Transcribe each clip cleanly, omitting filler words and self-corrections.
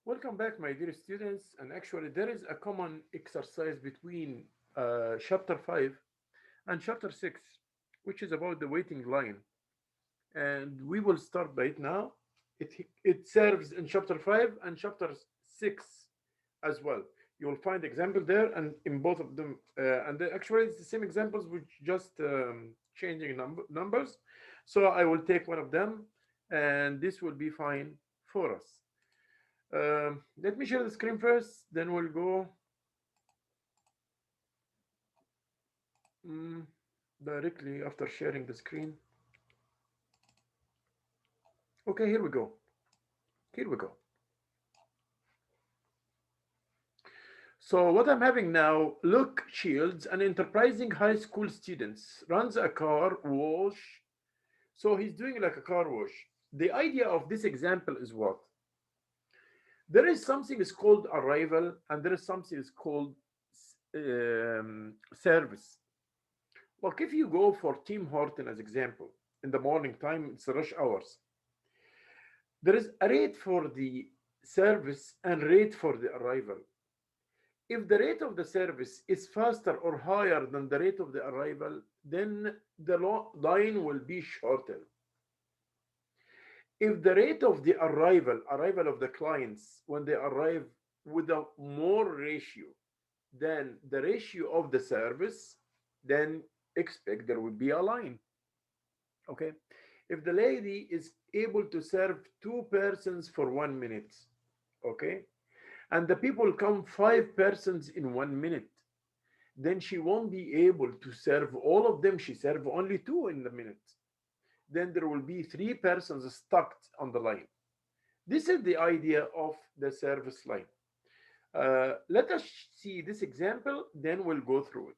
Welcome back, my dear students. And actually, there is a common exercise between chapter 5 and chapter 6, which is about the waiting line. And we will start by it now. It serves in chapter 5 and chapter 6 as well. You will find example there and in both of them. Actually, it's the same examples with just changing numbers. So I will take one of them, and this will be fine for us. Let me share the screen first, then we'll go mm, directly after sharing the screen. Okay, here we go. Here we go. So what I'm having now, Luke Shields, an enterprising high school student, runs a car wash. So he's doing like a car wash. The idea of this example is what? There is something is called arrival and there is something is called service. Like if you go for Tim Horton as example, in the morning time, it's rush hours. There is a rate for the service and rate for the arrival. If the rate of the service is faster or higher than the rate of the arrival, then the line will be shortened. If the rate of the arrival of the clients when they arrive with a more ratio than the ratio of the service, then expect there will be a line. Okay. If the lady is able to serve two persons for 1 minute, okay, and the people come five persons in 1 minute, then she won't be able to serve all of them. She serve only two in the minute. Then there will be three persons stuck on the line. This is the idea of the service line. Let us see this example, then we'll go through it.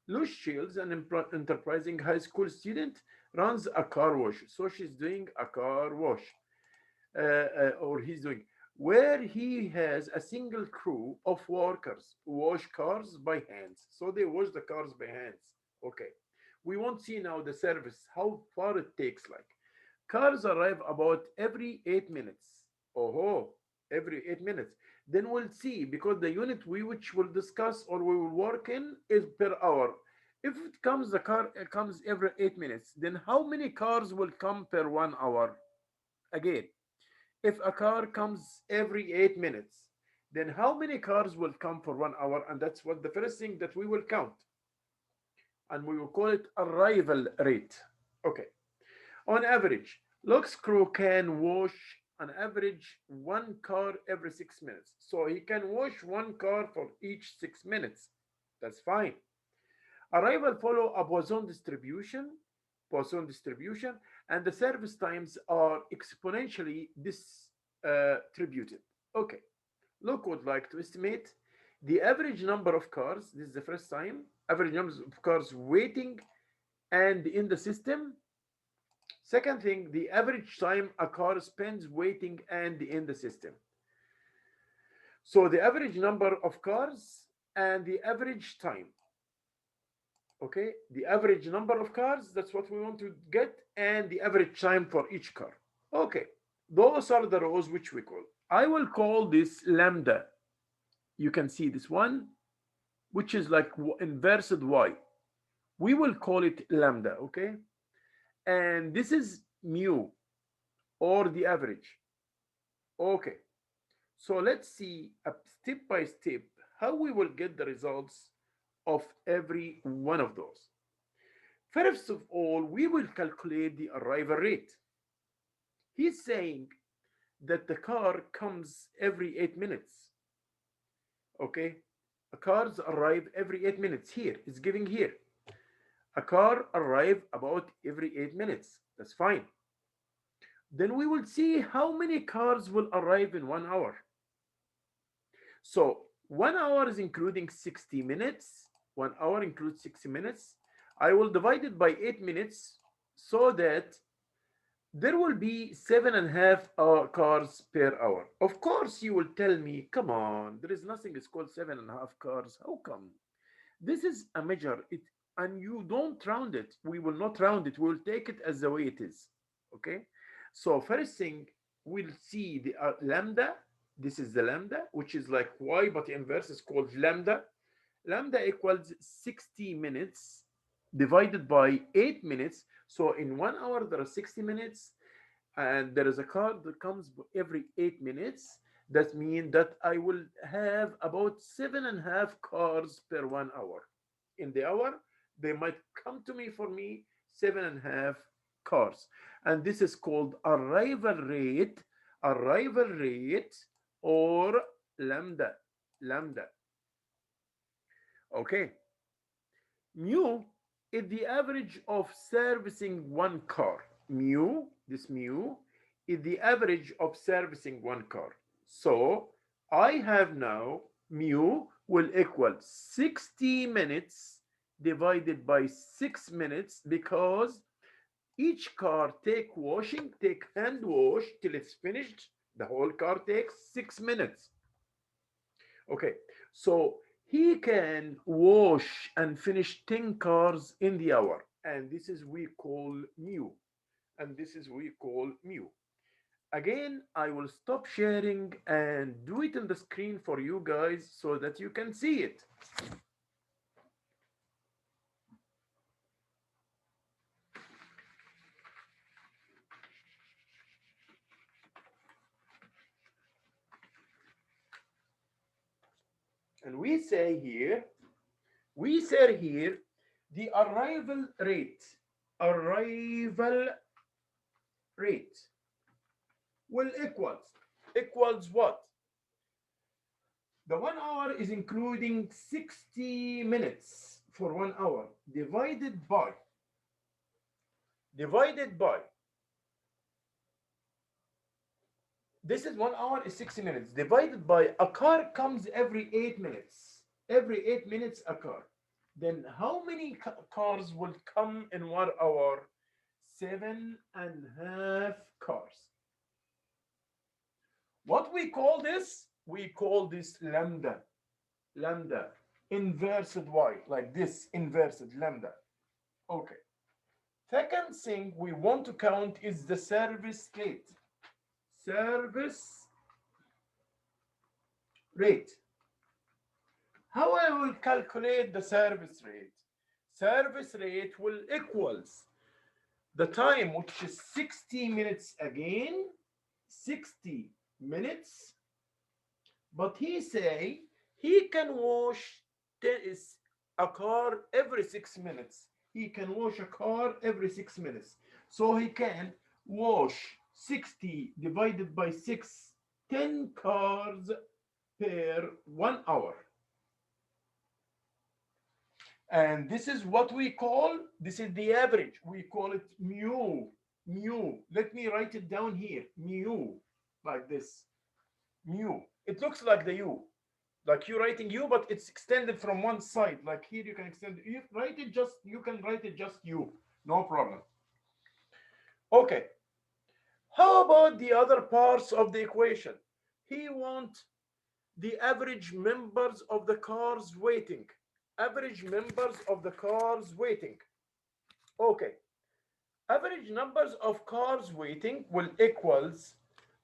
Luz Shields, an enterprising high school student, runs a car wash. So she's doing a car wash, or he's doing, where he has a single crew of workers wash cars by hands. So they wash the cars by hands. Okay. We won't see now the service, how far it takes. Like cars arrive about every 8 minutes. Oh, every 8 minutes. Then we'll see because the unit we which will discuss or we will work in is per hour. If it comes the car comes every 8 minutes, then how many cars will come per 1 hour? Again, if a car comes every 8 minutes, then how many cars will come for 1 hour? And that's what the first thing that we will count. And we will call it arrival rate. Okay. On average, Lux Crew can wash on average one car every 6 minutes. So he can wash one car for each 6 minutes. That's fine. Arrival follow a Poisson distribution, and the service times are exponentially distributed. Okay, look would like to estimate the average number of cars. This is the first time. Average number of cars waiting and in the system. Second thing, the average time a car spends waiting and in the system. So the average number of cars and the average time. Okay, the average number of cars, that's what we want to get, and the average time for each car. Okay, those are the rows which we call. I will call this lambda. You can see this one, which is like inversed y. We will call it lambda, okay? And this is mu, or the average. Okay, so let's see a step by step how we will get the results of every one of those. First of all, we will calculate the arrival rate. He's saying that the car comes every 8 minutes. Okay, cars arrive every 8 minutes. Here it's giving here a car arrive about every 8 minutes. That's fine. Then we will see how many cars will arrive in 1 hour. So 1 hour is including 60 minutes. 1 hour includes 60 minutes. I will divide it by 8 minutes so that there will be 7.5 cars per hour. Of course, you will tell me, come on, there is nothing is called 7.5 cars. How come? This is a measure, and you don't round it. We will not round it. We'll take it as the way it is. Okay. So first thing, we'll see the lambda. This is the lambda, which is like y, but inverse is called lambda. Lambda equals 60 minutes divided by 8 minutes. So in 1 hour, there are 60 minutes, and there is a car that comes every 8 minutes. That means that I will have about 7.5 cars per 1 hour. In the hour, they might come to me for me 7.5 cars, and this is called arrival rate, or lambda. Lambda. Okay. Mu is the average of servicing one car. Mu is the average of servicing one car. So I have now mu will equal 60 minutes divided by 6 minutes, because each car take hand wash till it's finished. The whole car takes 6 minutes. Okay, so he can wash and finish 10 cars in the hour, and this is we call mu, and this is we call mu. Again, I will stop sharing and do it on the screen for you guys so that you can see it. And we say here, the arrival rate will equals what? The 1 hour is including 60 minutes for 1 hour, divided by this is 1 hour is 60 minutes, divided by a car comes every 8 minutes. Every 8 minutes a car. Then how many cars will come in 1 hour? 7.5 cars. What we call this? We call this lambda. Lambda. Inversed y, like this, inversed lambda. Okay. Second thing we want to count is the service rate. Service rate. How I will calculate the service rate? Service rate will equals the time, which is 60 minutes again, 60 minutes. But he say he can wash a car every 6 minutes. He can wash a car every 6 minutes. So he can wash 60 divided by 6, 10 cars per 1 hour. And this is what we call, this is the average. We call it mu. Mu. Let me write it down here. Mu. Like this. Mu. It looks like the U. Like you writing U, but it's extended from one side. Like here you can extend it. You can write it just U. No problem. Okay. How about the other parts of the equation? He wants the average members of the cars waiting. Average members of the cars waiting. Okay. Average numbers of cars waiting will equals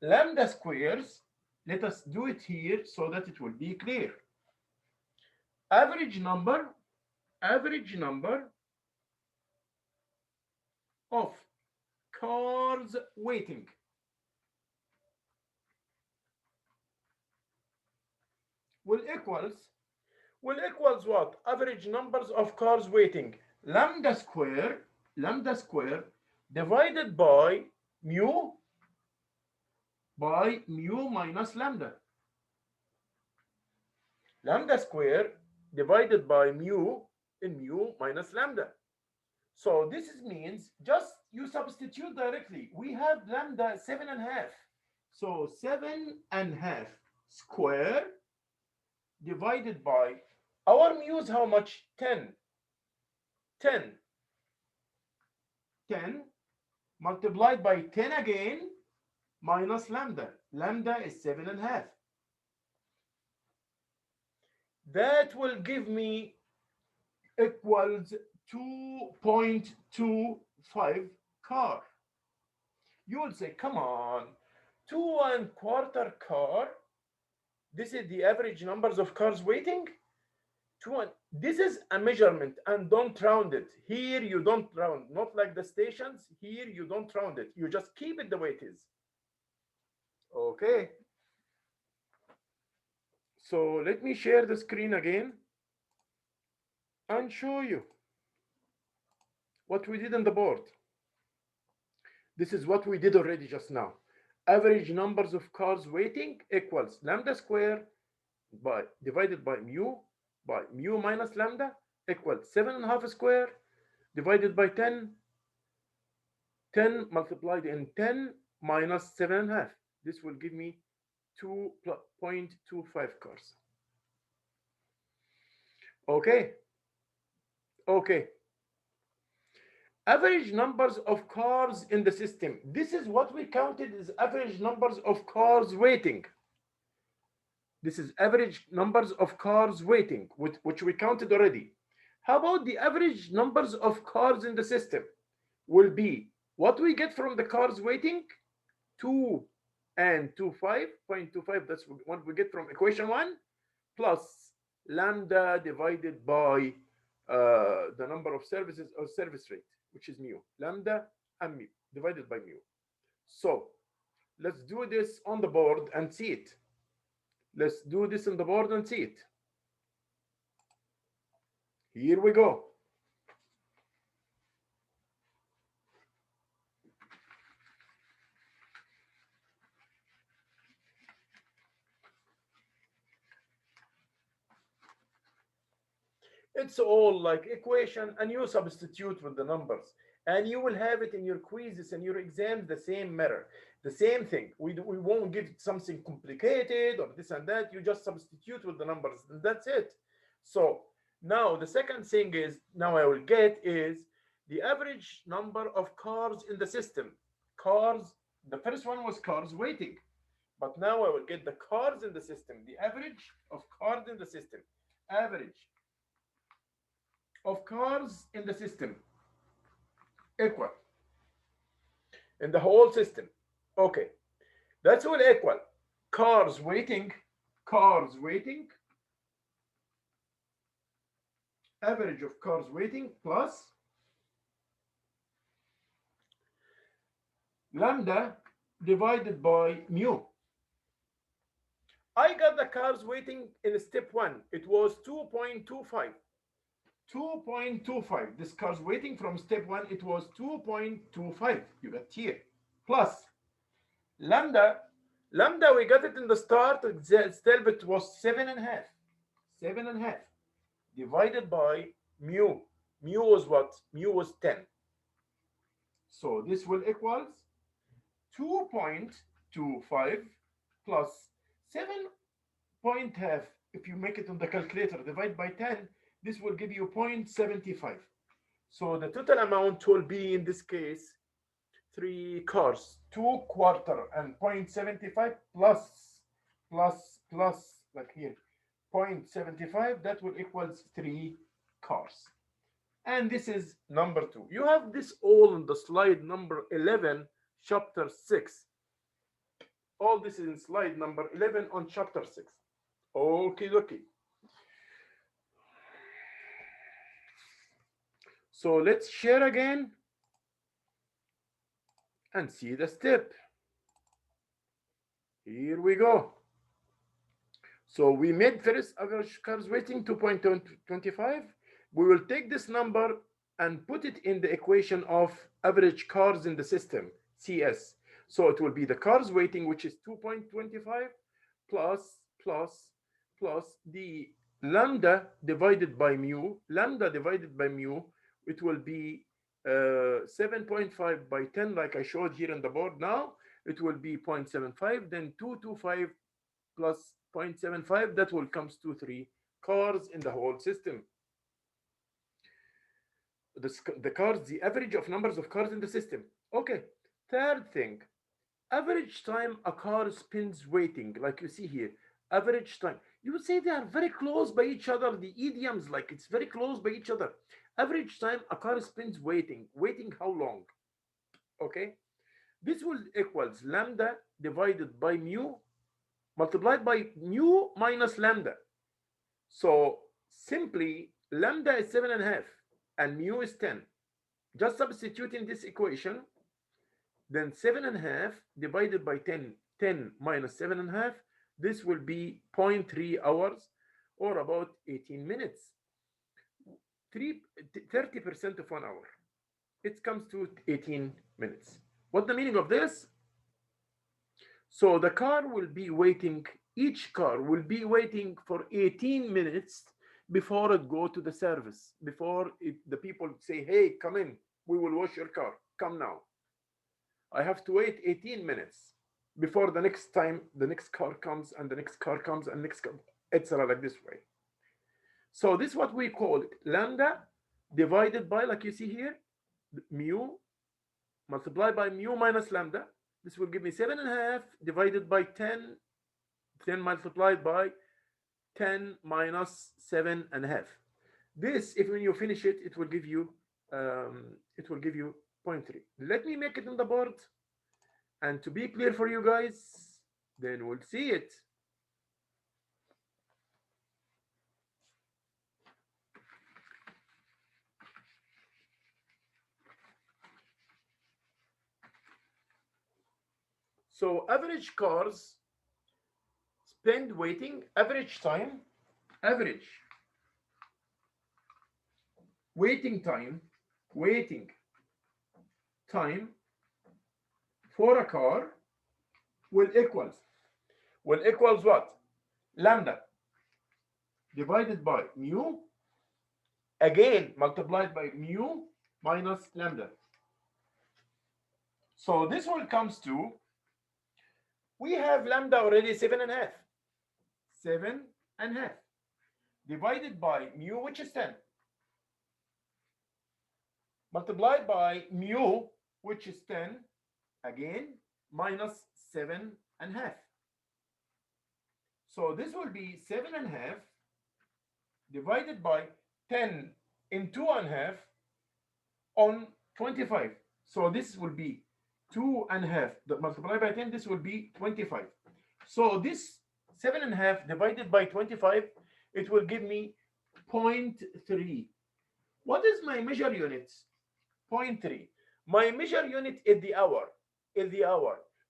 lambda squares. Let us do it here so that it will be clear. Average number of cars waiting will equals what? Average numbers of cars waiting, lambda square divided by mu minus lambda. Lambda square divided by mu minus lambda. So this means just you substitute directly. We have lambda 7.5. So 7.5 square divided by our mu is how much? 10. 10 multiplied by 10 again minus lambda. Lambda is 7.5. That will give me equals 2.25 car. You will say, come on, 2 1/4 car This is the average numbers of cars waiting. This is a measurement and don't round it. Here you don't round, not like the stations. Here you don't round it. You just keep it the way it is. Okay. So let me share the screen again and show you what we did on the board. This is what we did already just now. Average numbers of cars waiting equals lambda square by divided by mu minus lambda equals 7.5 square divided by 10, 10 multiplied in 10 minus 7.5. This will give me 2.25 cars. Okay. Okay. Average numbers of cars in the system. This is what we counted as average numbers of cars waiting. This is average numbers of cars waiting, which we counted already. How about the average numbers of cars in the system? Will be what we get from the cars waiting, 2 and 0.25, that's what we get from equation 1, plus lambda divided by the number of services or service rate, which is mu. Lambda and mu divided by mu. So let's do this on the board and see it. Let's do this on the board and see it. Here we go. It's all like equation, and you substitute with the numbers, and you will have it in your quizzes and your exams the same matter, the same thing. We won't give something complicated or this and that. You just substitute with the numbers, and that's it. So now the second thing is now I will get is the average number of cars in the system. Cars, the first one was cars waiting, but now I will get the cars in the system, the average of cars in the system. Average of cars in the system equal in the whole system. Okay, that's will equal cars waiting, average of cars waiting plus lambda divided by mu. I got the cars waiting in step 1. It was 2.25. 2.25. This cars waiting from step 1, it was 2.25. You got here. Plus lambda. Lambda, we got it in the start. Still, it was 7.5. 7.5 divided by mu. Mu was what? Mu was 10. So this will equals 2.25 plus 7.5. If you make it on the calculator, divide by 10, this will give you 0.75. So the total amount will be, in this case, 3 cars, 2 quarter and 0.75 plus, like here, 0.75, that will equals 3 cars. And this is number 2. You have this all in the slide number 11, chapter 6. All this is in slide number 11 on chapter 6. Okay, okay. So let's share again and see the step. Here we go. So we made first average cars waiting 2.25. We will take this number and put it in the equation of average cars in the system, CS. So it will be the cars waiting, which is 2.25 plus the lambda divided by mu. Lambda divided by mu, it will be 7.5 by 10, like I showed here on the board now. It will be 0.75, then 225 plus 0.75, that will comes to 3 cars in the whole system. The cars, the average of numbers of cars in the system. Okay, third thing, average time a car spends waiting, like you see here, average time. You would say they are very close by each other, the idioms, like it's very close by each other. Average time a car spends waiting. Waiting how long? Okay, this will equals lambda divided by mu multiplied by mu minus lambda. So simply lambda is 7.5 and mu is 10. Just substitute in this equation, then 7.5 divided by 10, 10 minus 7.5, this will be 0.3 hours or about 18 minutes. 30% of 1 hour. It comes to 18 minutes. What the meaning of this? So the car will be waiting, each car will be waiting for 18 minutes before it go to the service, before the people say, hey, come in, we will wash your car, come now. I have to wait 18 minutes before the next time the next car comes and the next car comes and next car, etc. like this way. So this is what we call it, lambda divided by, like you see here, mu multiplied by mu minus lambda. This will give me 7.5 divided by 10, 10 multiplied by 10 minus 7.5. This, if when you finish it, it will give you 0.3. Let me make it on the board, and to be clear for you guys, then we'll see it. So average cars spend waiting, average time, average waiting time for a car will equals what? Lambda divided by mu, again multiplied by mu minus lambda. So this one comes to, we have lambda already 7.5. 7.5 divided by mu, which is 10, multiplied by mu, which is 10, again minus 7.5. So this will be 7.5 divided by 10 into 1/2 on 25. So this will be 2.5 multiplied by 10. This will be 25. So this 7.5 divided by 25, it will give me 0.3. What is my measure unit? 0.3. My measure unit is the hour.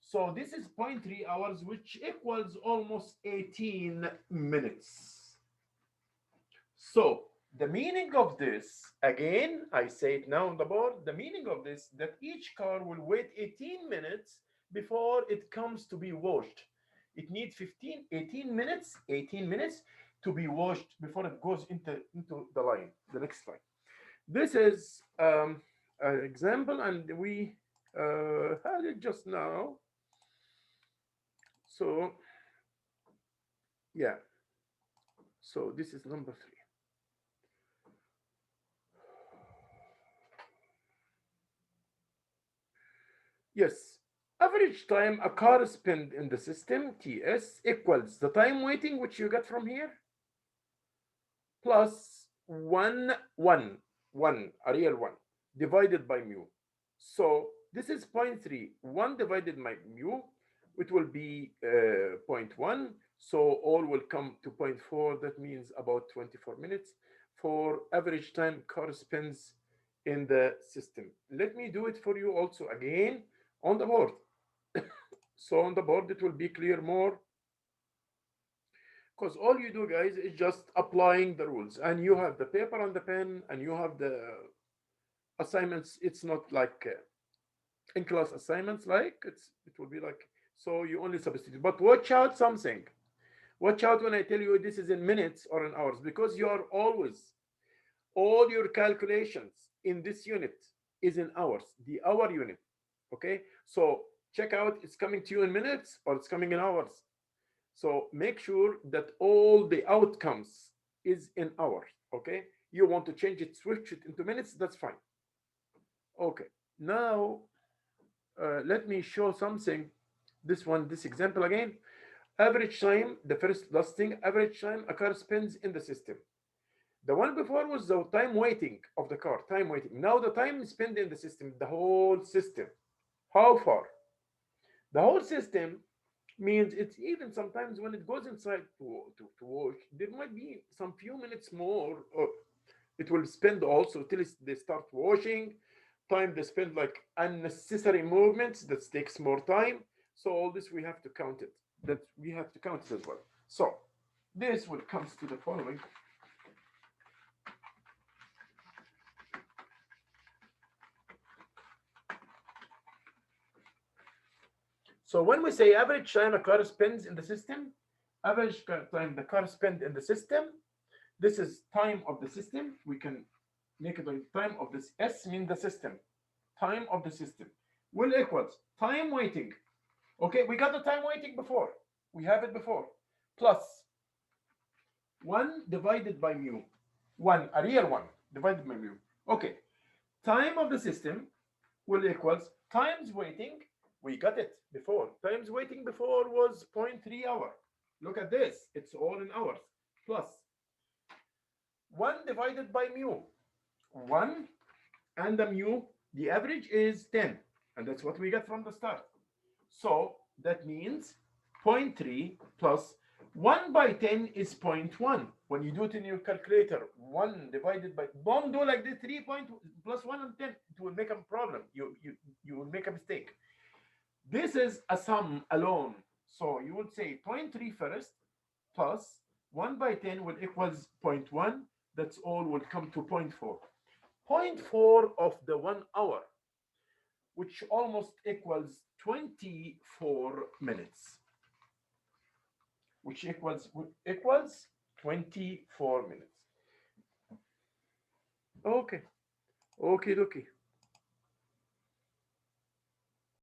So this is 0.3 hours, which equals almost 18 minutes. So the meaning of this,18 I say it now on the board, the meaning of this, that each car will wait 18 minutes before it comes to be washed. It needs 18 minutes to be washed before it goes into the line, the next line. This is an example, and we had it just now. So yeah, so this is number 3. Yes, average time a car spent in the system, TS, equals the time waiting, which you get from here, plus 1, a real 1, divided by mu. So this is 0.3, 1 divided by mu, it will be 0.1. So all will come to 0.4. That means about 24 minutes for average time car spends in the system. Let me do it for you also again on the board. So on the board it will be clear more, because all you do, guys, is just applying the rules, and you have the paper and the pen, and you have the assignments. It's not like in class assignments, like it will be like, so you only substitute. But watch out something. Watch out when I tell you this is in minutes or in hours, because you are always, all your calculations in this unit is in hours, the hour unit. Okay, so check out, it's coming to you in minutes or it's coming in hours. So make sure that all the outcomes is in hours. Okay, you want to change it, switch it into minutes, that's fine. Okay, now let me show something. This example again. Average time, the first last thing, average time a car spends in the system. The one before was the time waiting of the car, time waiting. Now the time spent in the system, the whole system. How far? The whole system Means it's even sometimes when it goes inside to wash, there might be some few minutes more, or it will spend also till they start washing. Time they spend like unnecessary movements that takes more time. So all this we have to count it. That we have to count it as well. So this will comes to the following. So when we say average time a car spends in the system, average time the car spend in the system, this is time of the system. We can make it like time of this. S means the system. Time of the system will equals time waiting. Okay, we got the time waiting before. We have it before. Plus 1 divided by mu. 1, a real 1, divided by mu. Okay, time of the system will equals times waiting. We got it before. Times waiting before was zero point 0.3 hour. Look at this. It's all in hours. Plus 1 divided by mu. 1 and the mu, the average is 10. And that's what we got from the start. So that means 0 0.3 plus 1 by 10 is 0.1. When you do it in your calculator, 1 divided by, don't do like this, 3 point plus 1 and 10. It will make a problem. You will make a mistake. This is a sum alone. So you would say 0 0.3 first plus 1 by 10 will equals 0.1. That's all will come to 0.4. 0.4 of the 1 hour, which almost equals 24 minutes, which equals 24 minutes. Okay, okay, okay.